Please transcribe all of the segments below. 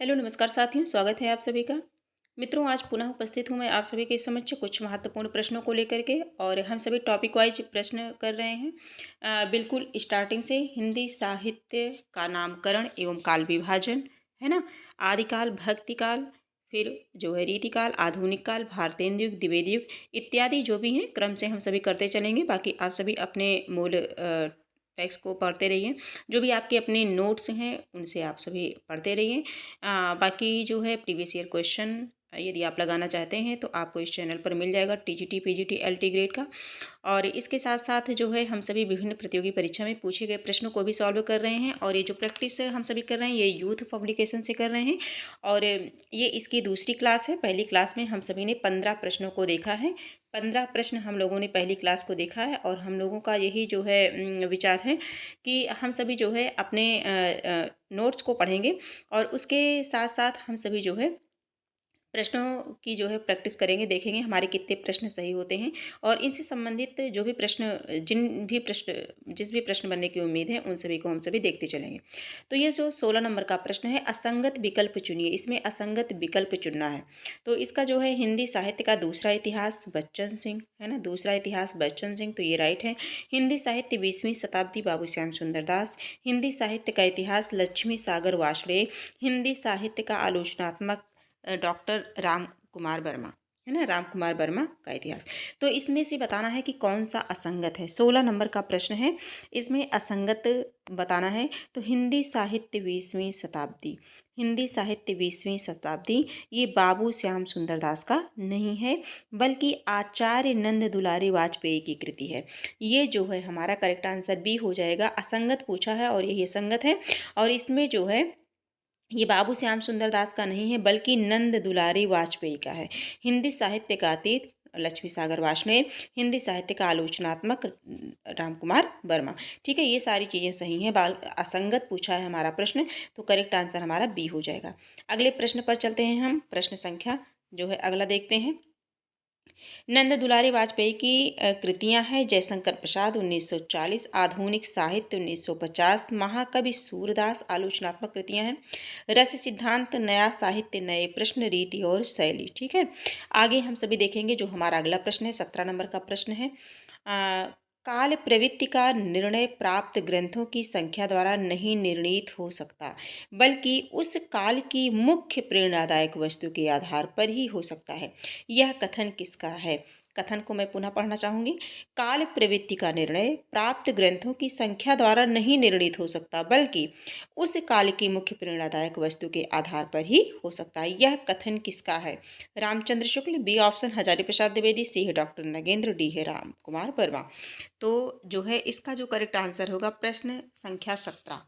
Hello नमस्कार साथियों, स्वागत है आप सभी का। मित्रों, आज पुनः उपस्थित हूँ मैं आप सभी के समक्ष कुछ महत्वपूर्ण प्रश्नों को लेकर के। और हम सभी टॉपिक वाइज प्रश्न कर रहे हैं। बिल्कुल स्टार्टिंग से हिंदी साहित्य का नामकरण एवं काल विभाजन, है ना। आदिकाल, भक्तिकाल, फिर जो है रीतिकाल, आधुनिक काल, भारतेंदु युग, द्विवेदी युग इत्यादि जो भी हैं क्रम से हम सभी करते चलेंगे। बाकी आप सभी अपने मूल टेक्स्ट को पढ़ते रहिए। जो भी आपके अपने नोट्स हैं उनसे आप सभी पढ़ते रहिए। बाकी जो है प्रीवियस ईयर क्वेश्चन यदि आप लगाना चाहते हैं तो आपको इस चैनल पर मिल जाएगा, टीजीटी पीजीटी एलटी ग्रेड का। और इसके साथ साथ जो है हम सभी विभिन्न प्रतियोगी परीक्षा में पूछे गए प्रश्नों को भी सॉल्व कर रहे हैं। और ये जो प्रैक्टिस हम सभी कर रहे हैं ये यूथ पब्लिकेशन से कर रहे हैं। और ये इसकी दूसरी क्लास है। पहली क्लास में हम सभी ने 15 प्रश्नों को देखा है। 15 प्रश्न हम लोगों ने पहली क्लास को देखा है। और हम लोगों का यही जो है विचार है कि हम सभी जो है अपने नोट्स को पढ़ेंगे और उसके साथ साथ हम सभी जो है प्रश्नों की जो है प्रैक्टिस करेंगे, देखेंगे हमारे कितने प्रश्न सही होते हैं। और इनसे संबंधित जो भी प्रश्न जिस भी प्रश्न बनने की उम्मीद है उन सभी को हम सभी देखते चलेंगे। तो ये जो 16 नंबर का प्रश्न है, असंगत विकल्प चुनिए। इसमें असंगत विकल्प चुनना है। तो इसका जो है हिंदी साहित्य का दूसरा इतिहास बच्चन सिंह, है ना, दूसरा इतिहास बच्चन सिंह, तो ये राइट है। हिंदी साहित्य 20वीं शताब्दी बाबू श्याम सुंदर दास। हिंदी साहित्य का इतिहास लक्ष्मी सागर वार्ष्णेय। हिंदी साहित्य का आलोचनात्मक डॉक्टर राम कुमार वर्मा, है ना, राम कुमार वर्मा का इतिहास। तो इसमें से बताना है कि कौन सा असंगत है। 16 नंबर का प्रश्न है, इसमें असंगत बताना है। तो हिंदी साहित्य 20वीं शताब्दी, हिंदी साहित्य 20वीं शताब्दी ये बाबू श्याम सुंदर दास का नहीं है, बल्कि आचार्य नंद दुलारी वाजपेयी की कृति है। ये जो है हमारा करेक्ट आंसर बी हो जाएगा। असंगत पूछा है और यही संगत है। और इसमें जो है ये बाबू श्याम सुंदर दास का नहीं है, बल्कि नंद दुलारी वाजपेयी का है। हिंदी साहित्य का अतीत लक्ष्मी सागर वार्ष्णेय। हिंदी साहित्य का आलोचनात्मक राम कुमार वर्मा। ठीक है, ये सारी चीज़ें सही हैं। असंगत पूछा है हमारा प्रश्न, तो करेक्ट आंसर हमारा बी हो जाएगा। अगले प्रश्न पर चलते हैं हम। प्रश्न संख्या जो है अगला देखते हैं। नंद दुलारी वाजपेयी की कृतियां हैं जयशंकर प्रसाद 1940, आधुनिक साहित्य 1950, महाकवि सूरदास आलोचनात्मक कृतियां हैं, रस सिद्धांत नया साहित्य नए प्रश्न रीति और शैली। ठीक है, आगे हम सभी देखेंगे। जो हमारा अगला प्रश्न है 17 नंबर का प्रश्न है, काल प्रवृत्ति का निर्णय प्राप्त ग्रंथों की संख्या द्वारा नहीं निर्णीत हो सकता, बल्कि उस काल की मुख्य प्रेरणादायक वस्तु के आधार पर ही हो सकता है। यह कथन किसका है? कथन को मैं पुनः पढ़ना चाहूंगी। काल प्रवृत्ति का निर्णय प्राप्त ग्रंथों की संख्या द्वारा नहीं निर्णीत हो सकता, बल्कि उस काल की मुख्य प्रेरणादायक वस्तु के आधार पर ही हो सकता है। यह कथन किसका है? रामचंद्र शुक्ल, बी ऑप्शन हजारी प्रसाद द्विवेदी, सी है डॉक्टर नगेंद्र, डी है राम कुमार वर्मा। तो जो है इसका जो करेक्ट आंसर होगा प्रश्न संख्या 17।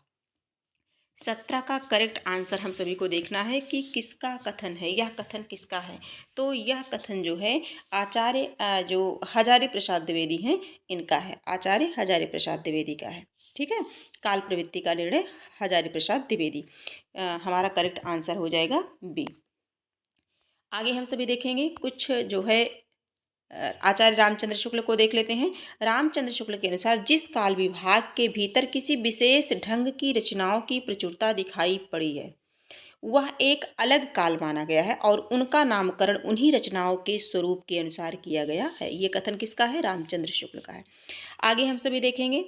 17 का करेक्ट आंसर हम सभी को देखना है कि किसका कथन है, यह कथन किसका है। तो यह कथन जो है आचार्य जो हजारी प्रसाद द्विवेदी हैं इनका है। आचार्य हजारी प्रसाद द्विवेदी का है। ठीक है, काल प्रवृत्ति का निर्णय हजारी प्रसाद द्विवेदी। हमारा करेक्ट आंसर हो जाएगा बी। आगे हम सभी देखेंगे कुछ जो है आचार्य रामचंद्र शुक्ल को देख लेते हैं। रामचंद्र शुक्ल के अनुसार जिस काल विभाग के भीतर किसी विशेष ढंग की रचनाओं की प्रचुरता दिखाई पड़ी है वह एक अलग काल माना गया है और उनका नामकरण उन्हीं रचनाओं के स्वरूप के अनुसार किया गया है। ये कथन किसका है? रामचंद्र शुक्ल का है। आगे हम सभी देखेंगे।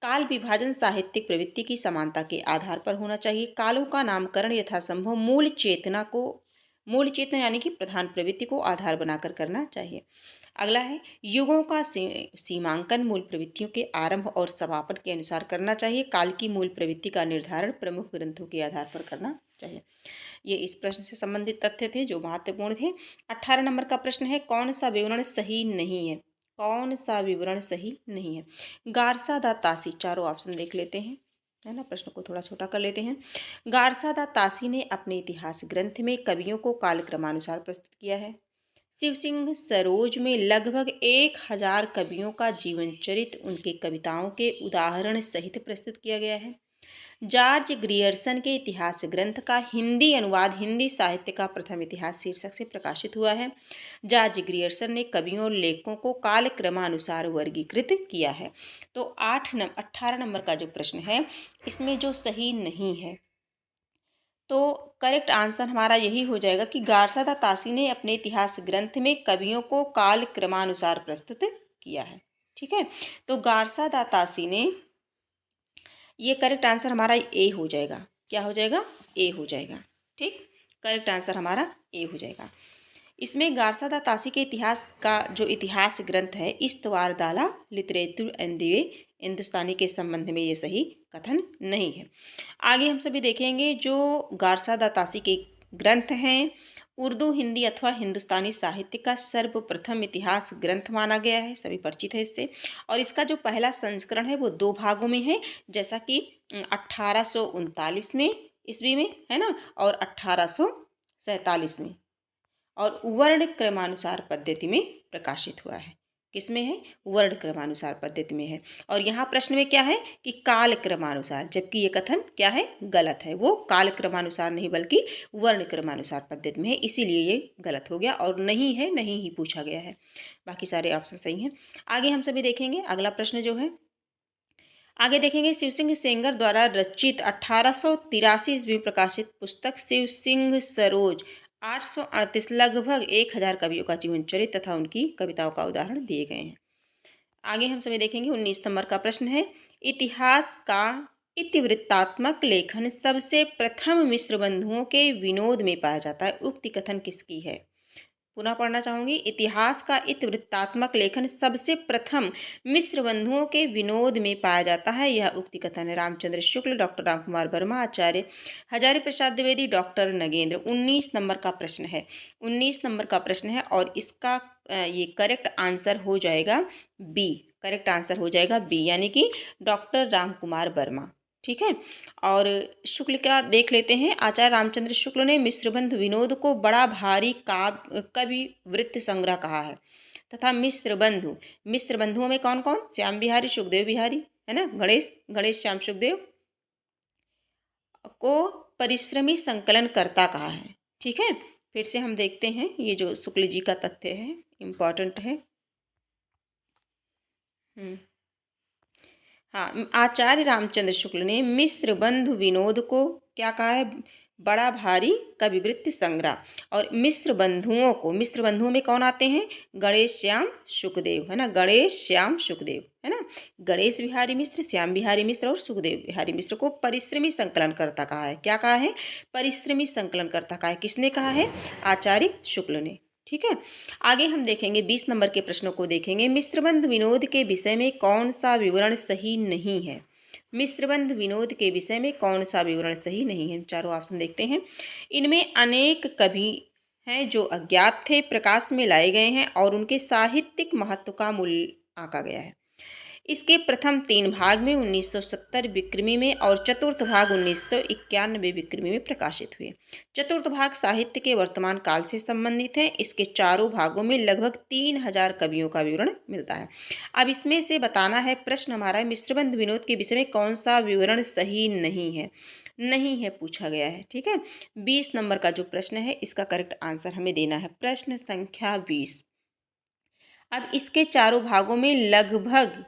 काल विभाजन साहित्यिक प्रवृत्ति की समानता के आधार पर होना चाहिए। कालों का नामकरण यथासंभव मूल चेतना यानी कि प्रधान प्रवृत्ति को आधार बनाकर करना चाहिए। अगला है युगों का सीमांकन मूल प्रवृत्तियों के आरंभ और समापन के अनुसार करना चाहिए। काल की मूल प्रवृत्ति का निर्धारण प्रमुख ग्रंथों के आधार पर करना चाहिए। ये इस प्रश्न से संबंधित तथ्य थे जो महत्वपूर्ण थे। 18 नंबर का प्रश्न है, कौन सा विवरण सही नहीं है? कौन सा विवरण सही नहीं है? गारसा दा तासी, चारों ऑप्शन देख लेते हैं, है ना। प्रश्न को थोड़ा छोटा कर लेते हैं। गारसा दा तासी ने अपने इतिहास ग्रंथ में कवियों को कालक्रमानुसार प्रस्तुत किया है। शिव सिंह सरोज में लगभग 1000 कवियों का जीवन चरित्र उनके कविताओं के उदाहरण सहित प्रस्तुत किया गया है। जॉर्ज ग्रियर्सन के इतिहास ग्रंथ का हिंदी अनुवाद हिंदी साहित्य का प्रथम इतिहास शीर्षक से प्रकाशित हुआ है। जॉर्ज ग्रियर्सन ने कवियों और लेखकों को कालक्रमानुसार वर्गीकृत किया है। तो 18 नंबर का जो प्रश्न है इसमें जो सही नहीं है तो करेक्ट आंसर हमारा यही हो जाएगा कि गारसादा तासी ने अपने इतिहास ग्रंथ में कवियों को काल क्रमानुसार प्रस्तुत किया है। ठीक है, तो गारसादा तासी ने, ये करेक्ट आंसर हमारा ए हो जाएगा। क्या हो जाएगा? ए हो जाएगा। ठीक, करेक्ट आंसर हमारा ए हो जाएगा। इसमें गारसादा तासी के इतिहास का जो इतिहास ग्रंथ है इस्तवारदाला लिटरेतुर एंदिवे हिंदुस्तानी के संबंध में ये सही कथन नहीं है। आगे हम सभी देखेंगे जो गारसादा तासी के ग्रंथ हैं उर्दू हिंदी अथवा हिंदुस्तानी साहित्य का सर्वप्रथम इतिहास ग्रंथ माना गया है, सभी परिचित है इससे। और इसका जो पहला संस्करण है वो 2 भागों में है, जैसा कि 1839 में ईस्वी में है ना, और 1847 में, और वर्ण क्रमानुसार पद्धति में प्रकाशित हुआ है। किसमें है? वर्ण क्रमानुसार पद्धति में है। और यहाँ प्रश्न में क्या है कि काल क्रमानुसार, जबकि ये कथन क्या है? गलत है। वो काल क्रमानुसार नहीं बल्कि वर्ण क्रमानुसार पद्धति में है, इसीलिए ये गलत हो गया और नहीं है, नहीं ही पूछा गया है। बाकी सारे ऑप्शन सही हैं। आगे हम सभी देखेंगे अगला प्रश्न जो है, आगे देखेंगे शिव सिंह सेंगर द्वारा रचित 1883 ईस्वी में प्रकाशित पुस्तक शिव सिंह सरोज 838 लगभग 1000 कवियों का जीवन चरित्र तथा उनकी कविताओं का उदाहरण दिए गए हैं। आगे हम सभी देखेंगे 19 नंबर का प्रश्न है, इतिहास का इतिवृत्तात्मक लेखन सबसे प्रथम मिश्र बंधुओं के विनोद में पाया जाता है, उक्ति कथन किसकी है? पुनः पढ़ना चाहूंगी, इतिहास का इतिवृत्तात्मक लेखन सबसे प्रथम मिश्र बंधुओं के विनोद में पाया जाता है, यह उक्ति कथन है रामचंद्र शुक्ल, डॉक्टर राम कुमार वर्मा, आचार्य हजारी प्रसाद द्विवेदी, डॉक्टर नगेंद्र। 19 नंबर का प्रश्न है, 19 नंबर का प्रश्न है और इसका ये करेक्ट आंसर हो जाएगा बी। करेक्ट आंसर हो जाएगा बी, यानी कि डॉक्टर राम कुमार वर्मा। ठीक है, और शुक्ल का देख लेते हैं। आचार्य रामचंद्र शुक्ल ने मिश्रबंध विनोद को बड़ा भारी काव्य कवि वृत्त संग्रह कहा है तथा मिश्र बंधुओं में कौन कौन? श्याम बिहारी, सुखदेव बिहारी, है ना, गणेश श्याम सुखदेव को परिश्रमी संकलन करता कहा है। ठीक है, फिर से हम देखते हैं ये जो शुक्ल जी का तथ्य है, इम्पॉर्टेंट है। हाँ, आचार्य रामचंद्र शुक्ल ने मिश्र बंधु विनोद को क्या कहा है? बड़ा भारी कविवृत्ति संग्रह। और मिश्र बंधुओं में कौन आते हैं? गणेश श्याम सुखदेव, है ना, गणेश श्याम सुखदेव, है ना, गणेश बिहारी मिश्र, श्याम बिहारी मिश्र और सुखदेव बिहारी मिश्र को परिश्रमी संकलनकर्ता कहा है। क्या कहा है? परिश्रमी संकलनकर्ता कहा है। किसने कहा है? आचार्य शुक्ल ने। ठीक है, आगे हम देखेंगे 20 नंबर के प्रश्नों को देखेंगे। मिश्रबंध विनोद के विषय में कौन सा विवरण सही नहीं है? मिश्रबंध विनोद के विषय में कौन सा विवरण सही नहीं है? चारों ऑप्शन देखते हैं। इनमें अनेक कवि हैं जो अज्ञात थे, प्रकाश में लाए गए हैं और उनके साहित्यिक महत्व का मूल्य आंका गया है। इसके प्रथम 3 भाग में 1970 विक्रमी में और चतुर्थ भाग 1991 विक्रमी में प्रकाशित हुए। चतुर्थ भाग साहित्य के वर्तमान काल से संबंधित है। इसके चारों भागों में लगभग 3000 कवियों का विवरण मिलता है। अब इसमें से बताना है, प्रश्न हमारा मिश्रबंध विनोद के विषय में कौन सा विवरण सही नहीं है पूछा गया है। ठीक है, 20 नंबर का जो प्रश्न है इसका करेक्ट आंसर हमें देना है, प्रश्न संख्या 20। अब इसके चारों भागों में लगभग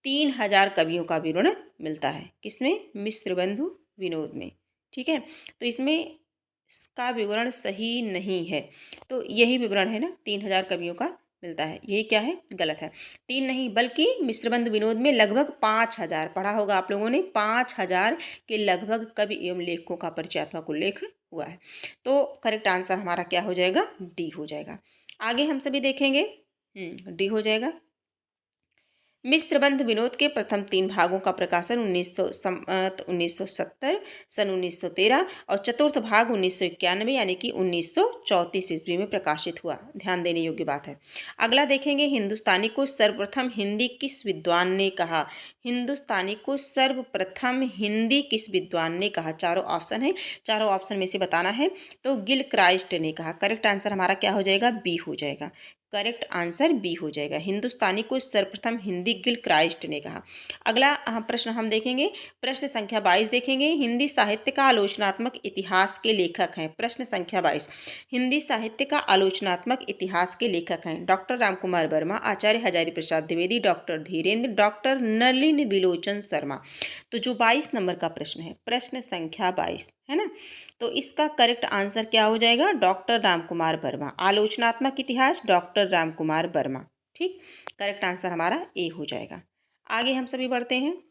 3000 कवियों का विवरण मिलता है। किसमें? मिश्रबंधु विनोद में। ठीक है, तो इसमें इसका विवरण सही नहीं है, तो यही विवरण है ना, 3000 कवियों का मिलता है। यही क्या है? गलत है। 3 नहीं बल्कि मिश्रबंध विनोद में लगभग 5000, पढ़ा होगा आप लोगों ने, 5000 के लगभग कवि एवं लेखकों का परिचयात्मक उल्लेख हुआ है। तो करेक्ट आंसर हमारा क्या हो जाएगा? डी हो जाएगा। आगे हम सभी देखेंगे, डी हो जाएगा। मिश्रबंध विनोद के प्रथम 3 भागों का प्रकाशन 1970 सन 1913 और चतुर्थ भाग 1991 यानी कि 1934 ईस्वी में प्रकाशित हुआ। ध्यान देने योग्य बात है। अगला देखेंगे, हिंदुस्तानी को सर्वप्रथम हिंदी किस विद्वान ने कहा? हिंदुस्तानी को सर्वप्रथम हिंदी किस विद्वान ने कहा? चारों ऑप्शन है, चारों ऑप्शन में से बताना है। तो गिलक्राइस्ट ने कहा। करेक्ट आंसर हमारा क्या हो जाएगा? बी हो जाएगा। करेक्ट आंसर बी हो जाएगा। हिंदुस्तानी को सर्वप्रथम हिंदी गिलक्राइस्ट ने कहा। अगला प्रश्न हम देखेंगे, प्रश्न संख्या 22 देखेंगे। हिंदी साहित्य का आलोचनात्मक इतिहास के लेखक हैं। प्रश्न संख्या 22, हिंदी साहित्य का आलोचनात्मक इतिहास के लेखक हैं डॉक्टर राम कुमार वर्मा, आचार्य हजारी प्रसाद द्विवेदी, डॉक्टर धीरेन्द्र, डॉक्टर नलिन विलोचन शर्मा। तो जो 22 नंबर का प्रश्न है, प्रश्न संख्या 22, है ना। तो इसका करेक्ट आंसर क्या हो जाएगा? डॉक्टर राम कुमार वर्मा। आलोचनात्मक इतिहास डॉक्टर राम कुमार वर्मा। ठीक, करेक्ट आंसर हमारा ए हो जाएगा। आगे हम सभी बढ़ते हैं।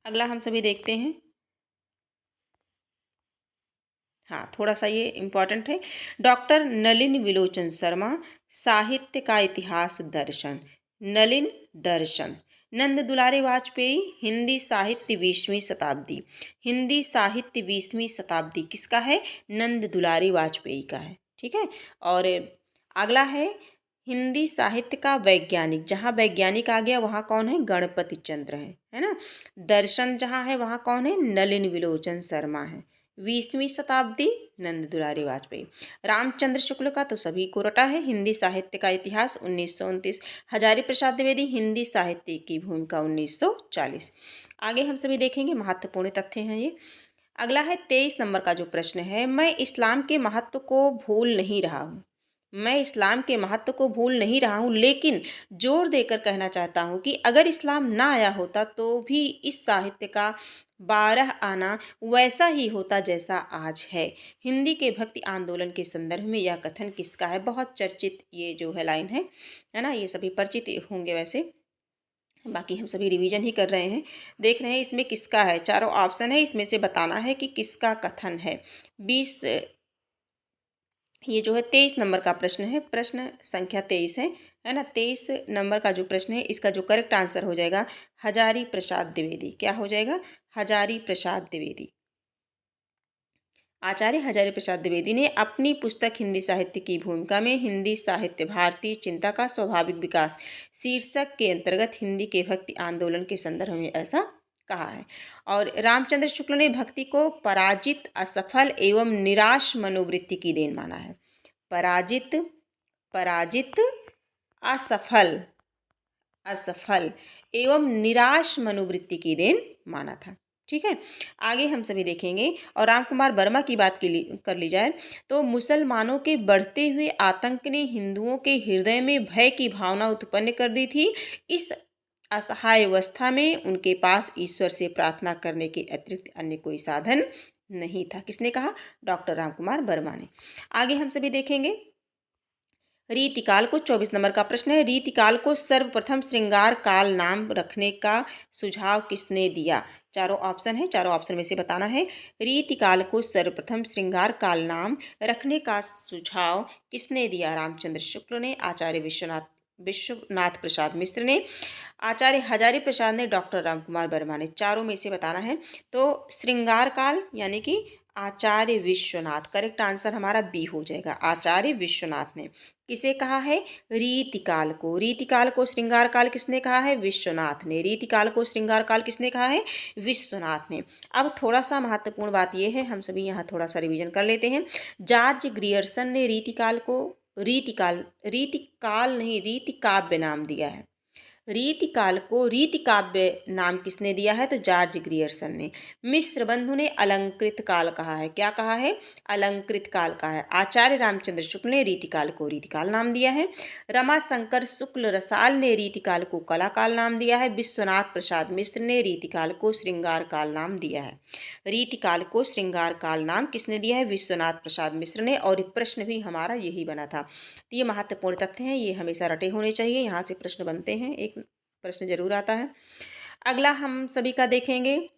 अगला हम सभी देखते हैं। हाँ, थोड़ा सा ये इम्पोर्टेंट है। डॉक्टर नलिन विलोचन शर्मा, साहित्य का इतिहास दर्शन। नलिन दर्शन। नंद दुलारे वाजपेयी, हिंदी साहित्य 20वीं शताब्दी। हिंदी साहित्य 20वीं शताब्दी किसका है? नंद दुलारे वाजपेयी का है। ठीक है। और अगला है हिंदी साहित्य का वैज्ञानिक। जहाँ वैज्ञानिक आ गया वहाँ कौन है? गणपति चंद्र है ना। दर्शन जहाँ है वहाँ कौन है? नलिन विलोचन शर्मा है। 20वीं शताब्दी नंद दुलारे वाजपेयी। रामचंद्र शुक्ल का तो सभी को रटा है। हिंदी साहित्य का इतिहास 1929। हजारी प्रसाद द्विवेदी, हिंदी साहित्य की भूमिका 1940। आगे हम सभी देखेंगे, महत्वपूर्ण तथ्य हैं ये। अगला है 23 नंबर का जो प्रश्न है, मैं इस्लाम के महत्व को भूल नहीं रहा हूँ। मैं इस्लाम के महत्व को भूल नहीं रहा हूँ, लेकिन जोर देकर कहना चाहता हूँ कि अगर इस्लाम ना आया होता तो भी इस साहित्य का 12 आना वैसा ही होता जैसा आज है। हिंदी के भक्ति आंदोलन के संदर्भ में यह कथन किसका है? बहुत चर्चित ये जो है लाइन है ना। ये सभी परिचित होंगे वैसे, बाकी हम सभी रिवीजन ही कर रहे हैं। देख रहे हैं इसमें किसका है। चारों ऑप्शन है, इसमें से बताना है कि किसका कथन है। 20 ये जो है 23 नंबर का प्रश्न है, प्रश्न संख्या 23 है ना। 23 नंबर का जो प्रश्न है, इसका जो करेक्ट आंसर हो जाएगा हजारी प्रसाद द्विवेदी। क्या हो जाएगा? हजारी प्रसाद द्विवेदी। आचार्य हजारी प्रसाद द्विवेदी ने अपनी पुस्तक हिंदी साहित्य की भूमिका में हिंदी साहित्य भारतीय चिंता का स्वाभाविक विकास शीर्षक के अंतर्गत हिंदी के भक्ति आंदोलन के संदर्भ में ऐसा कहा है। और रामचंद्र शुक्ल ने भक्ति को पराजित, असफल एवं निराश मनोवृत्ति की देन माना है। पराजित, पराजित, असफल, असफल एवं निराश मनोवृत्ति की देन माना था। ठीक है। आगे हम सभी देखेंगे। और राम कुमार वर्मा की बात कर ली जाए तो मुसलमानों के बढ़ते हुए आतंक ने हिंदुओं के हृदय में भय की भावना उत्पन्न कर दी थी। इस असहाय अवस्था में उनके पास ईश्वर से प्रार्थना करने के अतिरिक्त अन्य कोई साधन नहीं था। किसने कहा? डॉक्टर राम कुमार वर्मा ने। आगे हम सभी देखेंगे। रीतिकाल को 24 नंबर का प्रश्न है। रीतिकाल को सर्वप्रथम श्रृंगार काल नाम रखने का सुझाव किसने दिया? चारों ऑप्शन है, चारों ऑप्शन में से बताना है। रीतिकाल को सर्वप्रथम श्रृंगार काल नाम रखने का सुझाव किसने दिया? रामचंद्र शुक्ल ने, आचार्य विश्वनाथ प्रसाद मिश्र ने, आचार्य हजारी प्रसाद ने, डॉक्टर राम कुमार वर्मा ने। चारों में से बताना है। तो श्रृंगार काल यानी कि आचार्य विश्वनाथ। करेक्ट आंसर हमारा बी हो जाएगा। आचार्य विश्वनाथ ने किसे कहा है? रीतिकाल को। रीतिकाल को श्रृंगार काल किसने कहा है? विश्वनाथ ने। रीतिकाल को श्रृंगार काल किसने कहा है? विश्वनाथ ने। अब थोड़ा सा महत्वपूर्ण बात यह है, हम सभी यहाँ थोड़ा सा रिवीजन कर लेते हैं। जॉर्ज ग्रियर्सन ने रीतिकाल को रीतिकाल नहीं, रीतिकाव्य नाम दिया है। रीतिकाल को रीतिकाव्य नाम किसने दिया है? तो जॉर्ज ग्रियर्सन ने। मिश्र बंधु ने अलंकृत काल कहा है। क्या कहा है? अलंकृत काल कहा है। आचार्य रामचंद्र शुक्ल ने रीतिकाल को रीतिकाल नाम दिया है। रमाशंकर शुक्ल रसाल ने रीतिकाल को कला काल नाम दिया है। विश्वनाथ प्रसाद मिश्र ने रीतिकाल को श्रृंगार काल नाम दिया है। रीतिकाल को श्रृंगार काल नाम किसने दिया है? विश्वनाथ प्रसाद मिश्र ने। और प्रश्न भी हमारा यही बना था। तो ये महत्वपूर्ण तथ्य हैं, ये हमेशा रटे होने चाहिए, यहाँ से प्रश्न बनते हैं, एक प्रश्न जरूर आता है। अगला हम सभी का देखेंगे।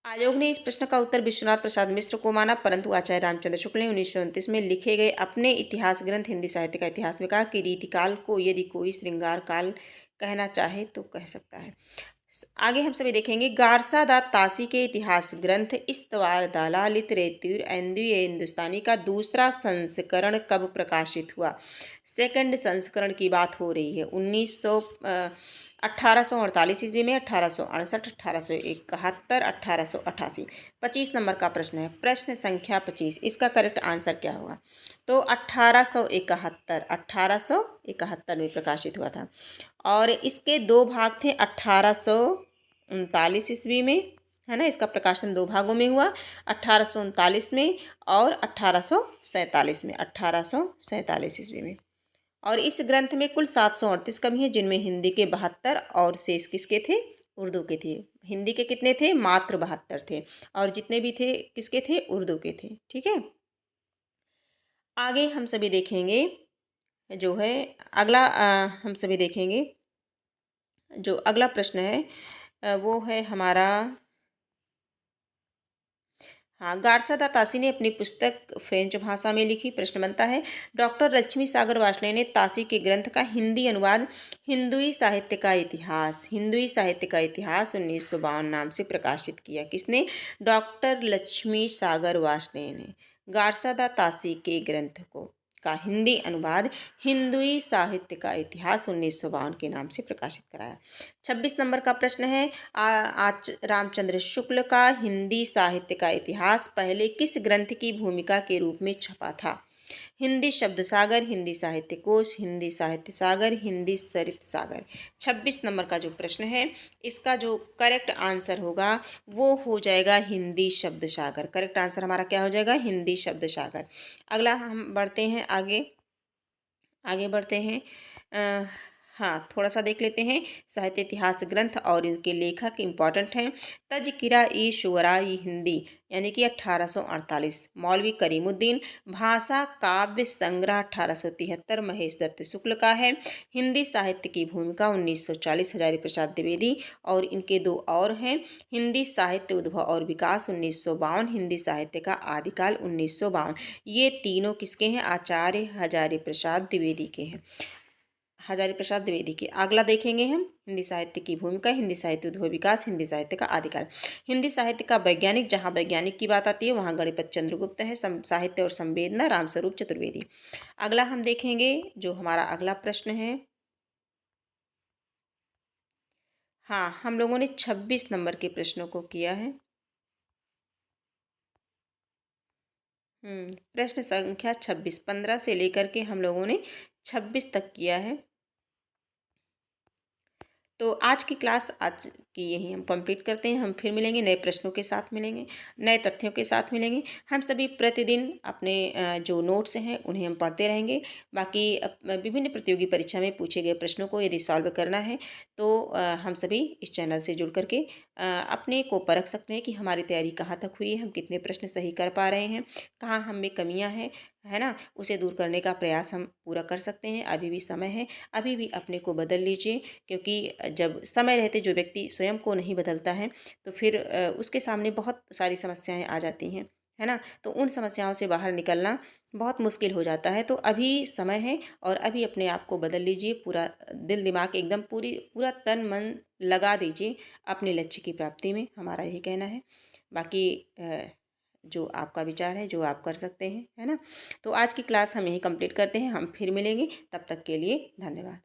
आयोग ने इस प्रश्न का उत्तर विश्वनाथ प्रसाद मिश्र को माना, परंतु आचार्य रामचंद्र शुक्ल ने 1929 में लिखे गए अपने इतिहास ग्रंथ हिंदी साहित्य का इतिहास में कहा कि रीतिकाल को यदि कोई श्रृंगार काल कहना चाहे तो कह सकता है। आगे हम सभी देखेंगे। गारसा दा तासी के इतिहास ग्रंथ इस्तवार दाला लिटरेचर एंड हिंदुस्तानी का दूसरा संस्करण कब प्रकाशित हुआ? सेकंड संस्करण की बात हो रही है। 1848 ईस्वी में, 1868, 1871, 1888। 25 नंबर का प्रश्न है, प्रश्न संख्या 25। इसका करेक्ट आंसर क्या होगा? तो 1871 में प्रकाशित हुआ था। और इसके दो भाग थे। 1839 ईस्वी में, है ना, इसका प्रकाशन दो भागों में हुआ, 1839 में और 1847 में। 1847 ईस्वी में। और इस ग्रंथ में कुल 738 कवि हैं, जिनमें हिंदी के 72 और शेष किसके थे? उर्दू के थे। हिंदी के कितने थे? मात्र 72 थे। और जितने भी थे किसके थे? उर्दू के थे। ठीक है। आगे हम सभी देखेंगे जो है अगला हम सभी देखेंगे जो अगला प्रश्न है वो है हमारा। हाँ, गारसा दा तासी ने अपनी पुस्तक फ्रेंच भाषा में लिखी। प्रश्न बनता है, डॉक्टर लक्ष्मी सागर वार्ष्णेय ने तासी के ग्रंथ का हिंदी अनुवाद हिंदुई साहित्य का इतिहास 1952 नाम से प्रकाशित किया। किसने? डॉक्टर लक्ष्मी सागर वार्ष्णेय ने गारसा दा तासी के ग्रंथ को का हिंदी अनुवाद हिंदुई साहित्य का इतिहास 1952 के नाम से प्रकाशित कराया। 26 नंबर का प्रश्न है, आज रामचंद्र शुक्ल का हिंदी साहित्य का इतिहास पहले किस ग्रंथ की भूमिका के रूप में छपा था? हिंदी शब्द सागर, हिंदी साहित्य कोश, हिंदी साहित्य सागर, हिंदी सरित सागर। 26 नंबर का जो प्रश्न है इसका जो करेक्ट आंसर होगा वो हो जाएगा हिंदी शब्द सागर। करेक्ट आंसर हमारा क्या हो जाएगा? हिंदी शब्द सागर। अगला हम बढ़ते हैं आगे। आगे बढ़ते हैं। हाँ, थोड़ा सा देख लेते हैं साहित्य इतिहास ग्रंथ और इनके लेखक इम्पॉर्टेंट हैं। तज़किरा ई शुअरा ई हिंदी यानी कि 1848 मौलवी करीमुद्दीन। भाषा काव्य संग्रह 1873 महेश दत्त शुक्ल का है। हिंदी साहित्य की भूमिका 1940 हजारी प्रसाद द्विवेदी। और इनके दो और हैं, हिंदी साहित्य उद्भव और विकास 1952, हिंदी साहित्य का आदिकाल 1952। ये तीनों किसके हैं? आचार्य हजारी प्रसाद द्विवेदी के हैं। हजारी प्रसाद द्विवेदी के। अगला देखेंगे हम हिंदी साहित्य की भूमिका, हिंदी साहित्य उद्भव विकास, हिंदी साहित्य का आदिकाल। हिंदी साहित्य का वैज्ञानिक, जहाँ वैज्ञानिक की बात आती है वहाँ गणपत चंद्रगुप्त है। साहित्य और संवेदना रामस्वरूप चतुर्वेदी। अगला हम देखेंगे जो हमारा अगला प्रश्न है। हाँ, हम लोगों ने 26 नंबर के प्रश्नों को किया है। प्रश्न संख्या 26 15 से लेकर के हम लोगों ने 26 तक किया है। तो आज की क्लास आज की यहीं हम कंप्लीट करते हैं। हम फिर मिलेंगे, नए प्रश्नों के साथ मिलेंगे, नए तथ्यों के साथ मिलेंगे। हम सभी प्रतिदिन अपने जो नोट्स हैं उन्हें हम पढ़ते रहेंगे। बाकी विभिन्न प्रतियोगी परीक्षा में पूछे गए प्रश्नों को यदि सॉल्व करना है तो हम सभी इस चैनल से जुड़ करके अपने को परख सकते हैं कि हमारी तैयारी कहाँ तक हुई है, हम कितने प्रश्न सही कर पा रहे हैं, कहाँ हम में कमियाँ हैं, है ना। उसे दूर करने का प्रयास हम पूरा कर सकते हैं। अभी भी समय है, अभी भी अपने को बदल लीजिए, क्योंकि जब समय रहते जो व्यक्ति स्वयं को नहीं बदलता है तो फिर उसके सामने बहुत सारी समस्याएं आ जाती हैं, है ना। तो उन समस्याओं से बाहर निकलना बहुत मुश्किल हो जाता है। तो अभी समय है और अभी अपने आप को बदल लीजिए। पूरा दिल दिमाग एकदम पूरा तन मन लगा दीजिए अपने लक्ष्य की प्राप्ति में, हमारा यही कहना है। बाकी जो आपका विचार है, जो आप कर सकते हैं, है ना। तो आज की क्लास हम यहीं कंप्लीट करते हैं। हम फिर मिलेंगे, तब तक के लिए धन्यवाद।